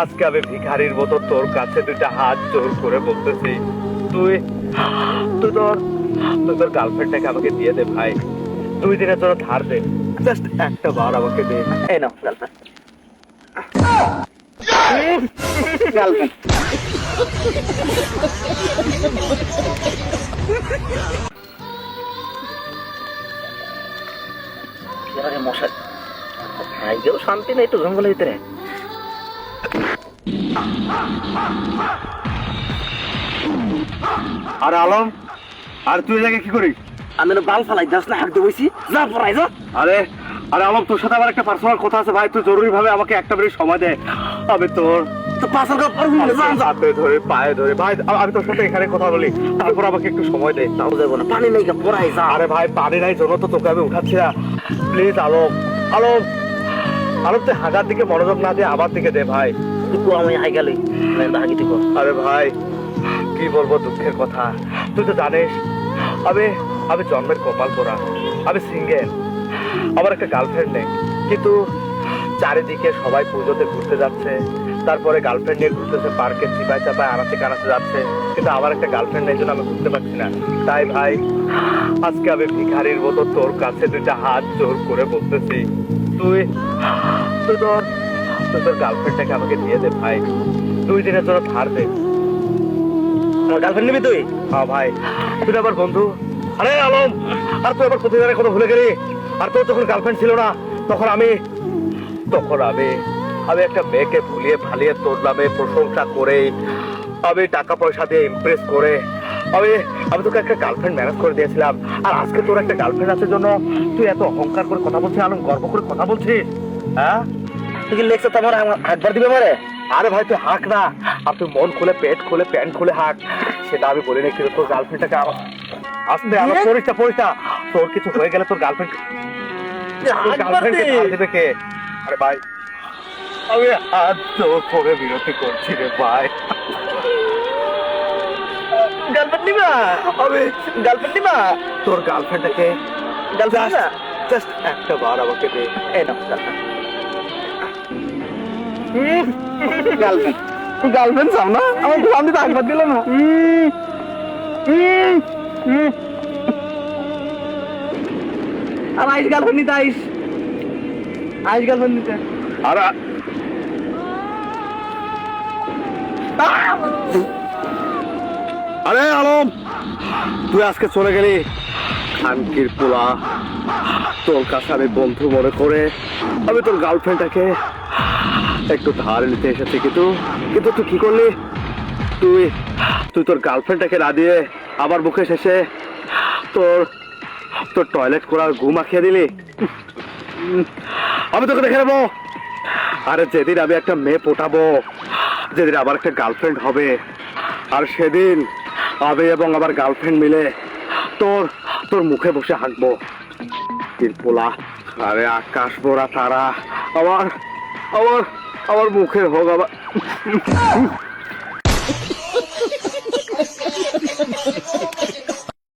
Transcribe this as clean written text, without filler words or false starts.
আজকে আমি ভিখারির মতো তোর কাছে দুইটা হাত জোর করে বলতেছি, তুই তুই তোর তুই তোর গার্লফ্রেন্ডটাকে আমাকে দিয়ে দে ভাই। 2 দিনের জন্য ধার দে, জাস্ট একটা বার আমাকে দে। এই নাও গার্লফ্রেন্ড। গার্লফ্রেন্ড মশা খাইতেও শান্তি নেই একটু জঙ্গলের ভিতরে। আর আলম, আর তুই জায়গায় কি করিস? আমি বাল ফালাই যাস না, হাঁকতে বসি, যা পড়াই যা। আরে আরে আলম, তোর সাথে আমার একটা পার্সোনাল কথা আছে ভাই, তুই জরুরি ভাবে আমাকে একটা মিনিট সময় দে। আমি তোর তো পাঁচের কাপ পারবি না, যা যা। হাতে ধরে পায়ে ধরে ভাই, আমি তোর সাথে এখানে কথা বলি, তারপর আমাকে একটু সময় দে। তাও যাবো না, পানি নেই, পড়াই যা। আরে ভাই, পানি নাই জন্য তো তোকে আমি উঠাচ্ছি না। প্লিজ আলম, আলম আলম, তুই হাগার দিকে মনোযোগ না দিয়ে আমার দিকে দে ভাই। তুই আমি হাই গেলি হাগি দিব। আরে ভাই, কি বলবো দুঃখের কথা, তুই তো জানিস আমি আমি জন্মের কপাল পোড়া, আমি সিঙ্গেল, আমার একটা গার্লফ্রেন্ড নেই। কিন্তু চারিদিকে সবাই পুজোতে ঘুরতে যাচ্ছে, তারপরে গার্লফ্রেন্ড নিয়ে ঘুরতেছে পার্কে, চিপায় চাপায় আনাতে কানাতে যাচ্ছে, কিন্তু আমার একটা গার্লফ্রেন্ড নেই জন্য আমি ঘুরতে পারছি না। তাই ভাই, আজকে আমি ভিখারির মতো তোর কাছে দুইটা হাত জোর করে বলতেছি, তুই তুই তোর তুই তোর গার্লফ্রেন্ডটাকে আমাকে দিয়ে দে ভাই। 2 দিনের জন্য ধার দে। আমার গার্লফ্রেন্ড নিবি তুই? হ্যাঁ ভাই, তুই তো আমার বন্ধু। আরে আলম, আর তুই আবার প্রতিদিনের কথা ভুলে গেলি? আর তোর যখন গার্লফ্রেন্ড ছিল না, তখন আমি আমি একটা মেয়েকে ভুলিয়ে ভালিয়ে তোর নামে প্রশংসা করে, আমি টাকা পয়সা দিয়ে ইমপ্রেস করে আমি তোকে একটা গার্লফ্রেন্ড ম্যানেজ করে দিয়েছিলাম। আর আজকে তোর একটা গার্লফ্রেন্ড আছে জন্য তুই এত অহংকার করে কথা বলছিস, আলম, গর্ব করে কথা বলছিস? হ্যাঁ, তুই কি লেখছ তো আমার একবার দিবে মারে? আরে ভাই, তুই হাঁক না, আর তুই মন খুলে, পেট খুলে, প্যান্ট খুলে হাঁক। সেটা আমি বলি না, কিন্তু তোর গার্লফ্রেন্ডটাকে আসতে আমার পরিষ্কার তোর কিছু হয়ে গেলে তোর গার্লফ্রেন্ড দেবে কে? আরে ভাই, আমি হাত জোর করে বিরতি করছি রে ভাই। গার্লফ্রেন্ড নিবা? আমি গার্লফ্রেন্ড নিবা? তোর গার্লফ্রেন্ডটাকে গার্লফ্রেন্ড নিবা? জাস্ট একটা বার আমাকে দে। এই নাও গার্লফ্রেন্ড। গার্লফ্রেন্ড গার্লফ্রেন্ড চাও না? আমার তো আমি তো একবার দিল না। আর আইস গার্লফ্রেন্ড নিতে, আইস গার্লফ্রেন্ড নিতে। আর আরে আলম, তুই আজকে চলে গেলি খানকির পোলা। তোর কাছে আমি বন্ধু মনে করে আমি তোর গার্লফ্রেন্ডটাকে একটু ধার নিতে এসেছি, কিন্তু তুই কি করলি? তুই তোর গার্লফ্রেন্ডটাকে না দিয়ে আমার মুখে শেষে তোর টয়লেট করার গু মাখিয়ে দিলি। আমি তোকে দেখে নেবো। আরে যেদিন আমি একটা মেয়ে পটাবো, যেদিন আমার একটা গার্লফ্রেন্ড হবে, আর সেদিন আমি এবং আমার গার্লফ্রেন্ড মিলে তোর মুখে বসে হাঁকবো। পোলা, আরে আকাশ ভরা তারা আমার আমার আমার মুখে হোক আবার।